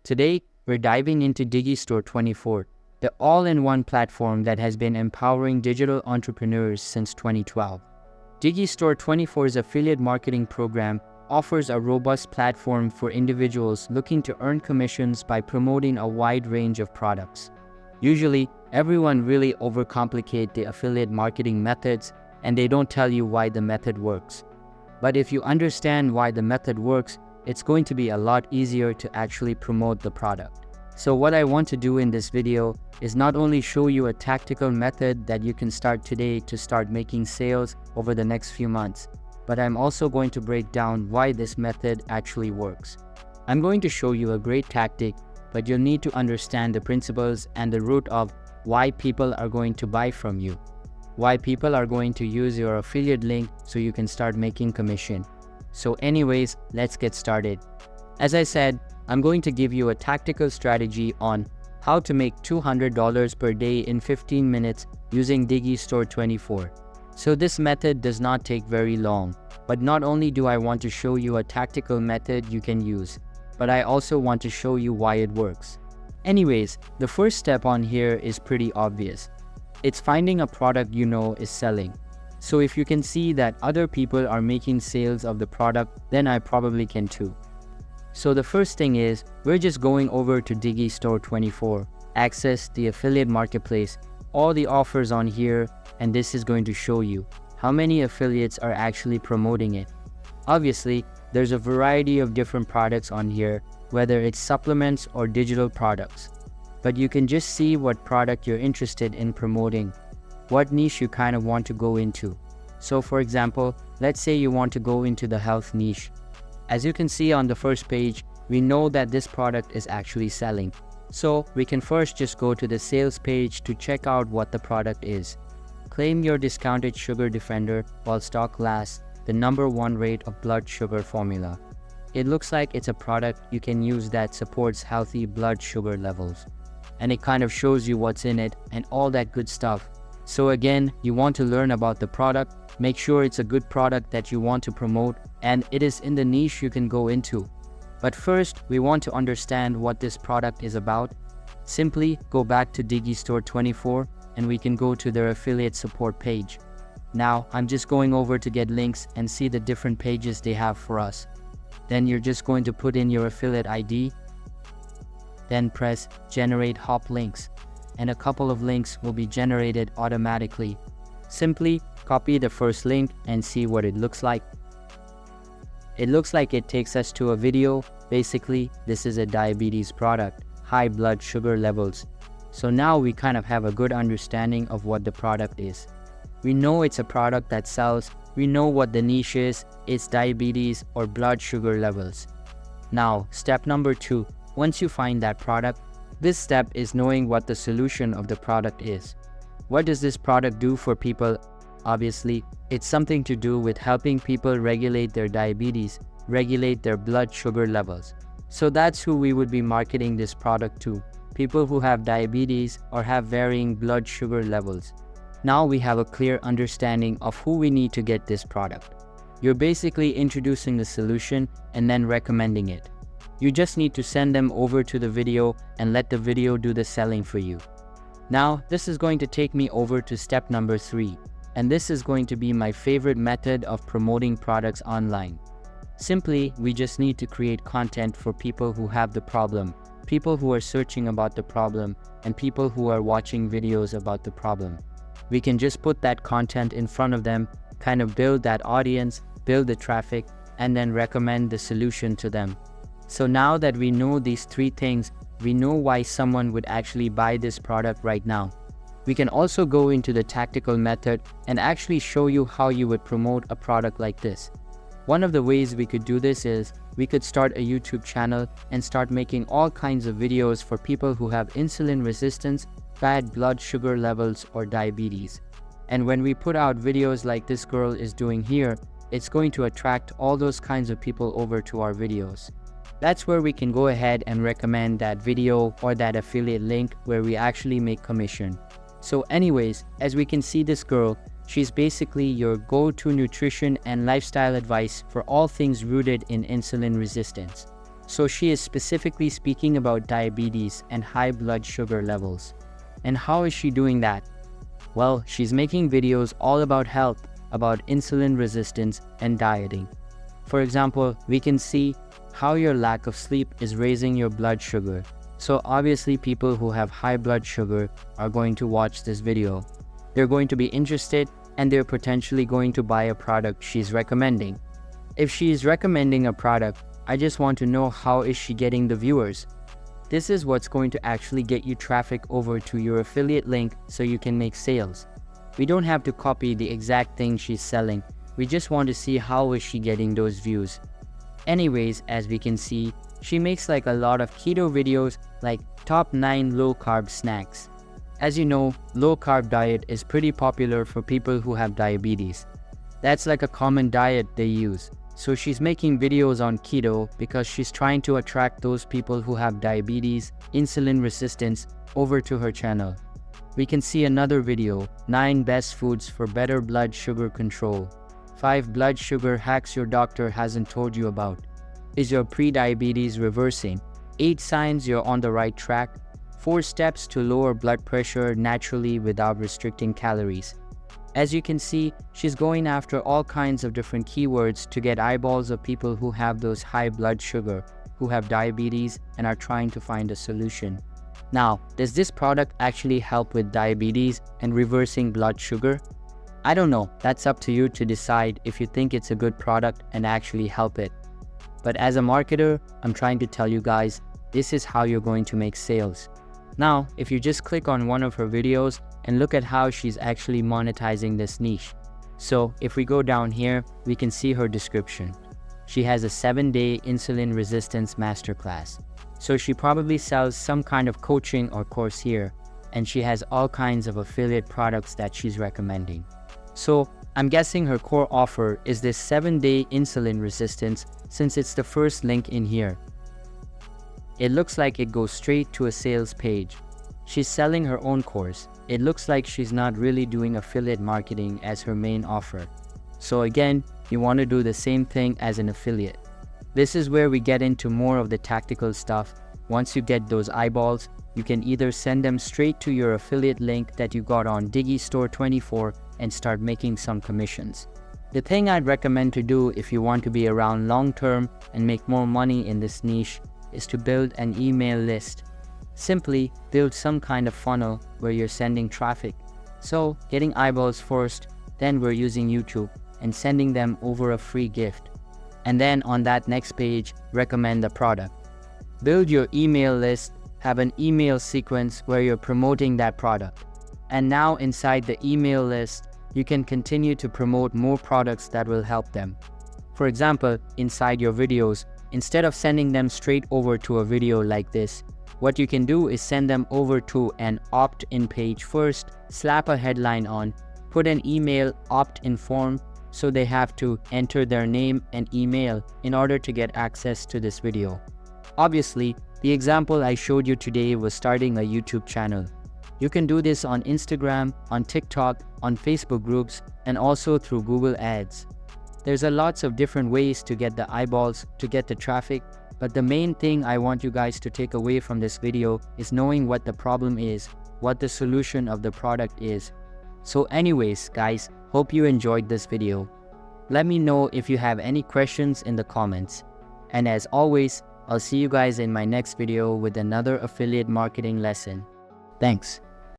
Today, we're diving into Digistore24, the all-in-one platform that has been empowering digital entrepreneurs since 2012. Digistore24's affiliate marketing program offers a robust platform for individuals looking to earn commissions by promoting a wide range of products. Usually, everyone really overcomplicates the affiliate marketing methods and they don't tell you why the method works. But if you understand why the method works, it's going to be a lot easier to actually promote the product. So what I want to do in this video is not only show you a tactical method that you can start today to start making sales over the next few months, but I'm also going to break down why this method actually works. I'm going to show you a great tactic, but you'll need to understand the principles and the root of why people are going to buy from you, why people are going to use your affiliate link so you can start making commission. So anyways, let's get started. As I said, I'm going to give you a tactical strategy on how to make $200 per day in 15 minutes using Digistore24. So this method does not take very long, but not only do I want to show you a tactical method you can use, but I also want to show you why it works. Anyways, the first step on here is pretty obvious. It's finding a product you know is selling. So if you can see that other people are making sales of the product, then I probably can too. So the first thing is, we're just going over to Digistore24, access the affiliate marketplace, all the offers on here, and this is going to show you how many affiliates are actually promoting it. Obviously, there's a variety of different products on here, whether it's supplements or digital products. But you can just see what product you're interested in promoting, what niche you kind of want to go into. So for example, let's say you want to go into the health niche. As you can see on the first page, we know that this product is actually selling. So we can first just go to the sales page to check out what the product is. Claim your discounted sugar defender while stock lasts, the #1 rate of blood sugar formula. It looks like it's a product you can use that supports healthy blood sugar levels. And it kind of shows you what's in it and all that good stuff. So again, you want to learn about the product, make sure it's a good product that you want to promote and it is in the niche you can go into. But first, we want to understand what this product is about. Simply go back to Digistore24 and we can go to their affiliate support page. Now, I'm just going over to get links and see the different pages they have for us. Then you're just going to put in your affiliate ID, then press generate hop links, and a couple of links will be generated automatically. Simply copy the first link and see what it looks like. It looks like it takes us to a video. Basically, this is a diabetes product, high blood sugar levels. So now we kind of have a good understanding of what the product is. We know it's a product that sells. We know what the niche is. It's diabetes or blood sugar levels. Now, step number 2. Once you find that product, this step is knowing what the solution of the product is. What does this product do for people? Obviously, it's something to do with helping people regulate their diabetes, regulate their blood sugar levels. So that's who we would be marketing this product to, people who have diabetes or have varying blood sugar levels. Now we have a clear understanding of who we need to get this product. You're basically introducing the solution and then recommending it. You just need to send them over to the video and let the video do the selling for you. Now, this is going to take me over to step number 3, and this is going to be my favorite method of promoting products online. Simply, we just need to create content for people who have the problem, people who are searching about the problem, and people who are watching videos about the problem. We can just put that content in front of them, kind of build that audience, build the traffic, and then recommend the solution to them. So now that we know these 3 things, we know why someone would actually buy this product right now. We can also go into the tactical method and actually show you how you would promote a product like this. One of the ways we could do this is, we could start a YouTube channel and start making all kinds of videos for people who have insulin resistance, bad blood sugar levels, or diabetes. And when we put out videos like this girl is doing here, it's going to attract all those kinds of people over to our videos. That's where we can go ahead and recommend that video or that affiliate link where we actually make commission. So anyways, as we can see this girl, she's basically your go-to nutrition and lifestyle advice for all things rooted in insulin resistance. So she is specifically speaking about diabetes and high blood sugar levels. And how is she doing that? Well, she's making videos all about health, about insulin resistance and dieting. For example, we can see how your lack of sleep is raising your blood sugar. So obviously people who have high blood sugar are going to watch this video. They're going to be interested and they're potentially going to buy a product she's recommending. If she is recommending a product, I just want to know how is she getting the viewers. This is what's going to actually get you traffic over to your affiliate link so you can make sales. We don't have to copy the exact thing she's selling. We just want to see how is she getting those views. Anyways, as we can see, she makes like a lot of keto videos like top 9 low carb snacks. As you know, low carb diet is pretty popular for people who have diabetes. That's like a common diet they use. So she's making videos on keto because she's trying to attract those people who have diabetes, insulin resistance over to her channel. We can see another video, 9 best foods for better blood sugar control. 5 blood sugar hacks your doctor hasn't told you about. Is your pre-diabetes reversing? 8 signs you're on the right track. 4 steps to lower blood pressure naturally without restricting calories. As you can see, she's going after all kinds of different keywords to get eyeballs of people who have those high blood sugar, who have diabetes and are trying to find a solution. Now, does this product actually help with diabetes and reversing blood sugar? I don't know, that's up to you to decide if you think it's a good product and actually help it. But as a marketer, I'm trying to tell you guys, this is how you're going to make sales. Now, if you just click on one of her videos and look at how she's actually monetizing this niche. So if we go down here, we can see her description. She has a 7-day insulin resistance masterclass. So she probably sells some kind of coaching or course here, and she has all kinds of affiliate products that she's recommending. So I'm guessing her core offer is this 7-day insulin resistance since it's the first link in here. It looks like it goes straight to a sales page. She's selling her own course. It looks like she's not really doing affiliate marketing as her main offer. So again, you want to do the same thing as an affiliate. This is where we get into more of the tactical stuff. Once you get those eyeballs, you can either send them straight to your affiliate link that you got on Digistore24 and start making some commissions. The thing I'd recommend to do if you want to be around long term and make more money in this niche is to build an email list. Simply build some kind of funnel where you're sending traffic. So getting eyeballs first, then we're using YouTube and sending them over a free gift. And then on that next page, recommend the product. Build your email list, have an email sequence where you're promoting that product. And now inside the email list, you can continue to promote more products that will help them. For example, inside your videos, instead of sending them straight over to a video like this, what you can do is send them over to an opt-in page first, slap a headline on, put an email opt-in form so they have to enter their name and email in order to get access to this video. Obviously, the example I showed you today was starting a YouTube channel. You can do this on Instagram, on TikTok, on Facebook groups, and also through Google Ads. There's a lots of different ways to get the eyeballs, to get the traffic, but the main thing I want you guys to take away from this video is knowing what the problem is, what the solution of the product is. So anyways, guys, hope you enjoyed this video. Let me know if you have any questions in the comments. And as always, I'll see you guys in my next video with another affiliate marketing lesson. Thanks.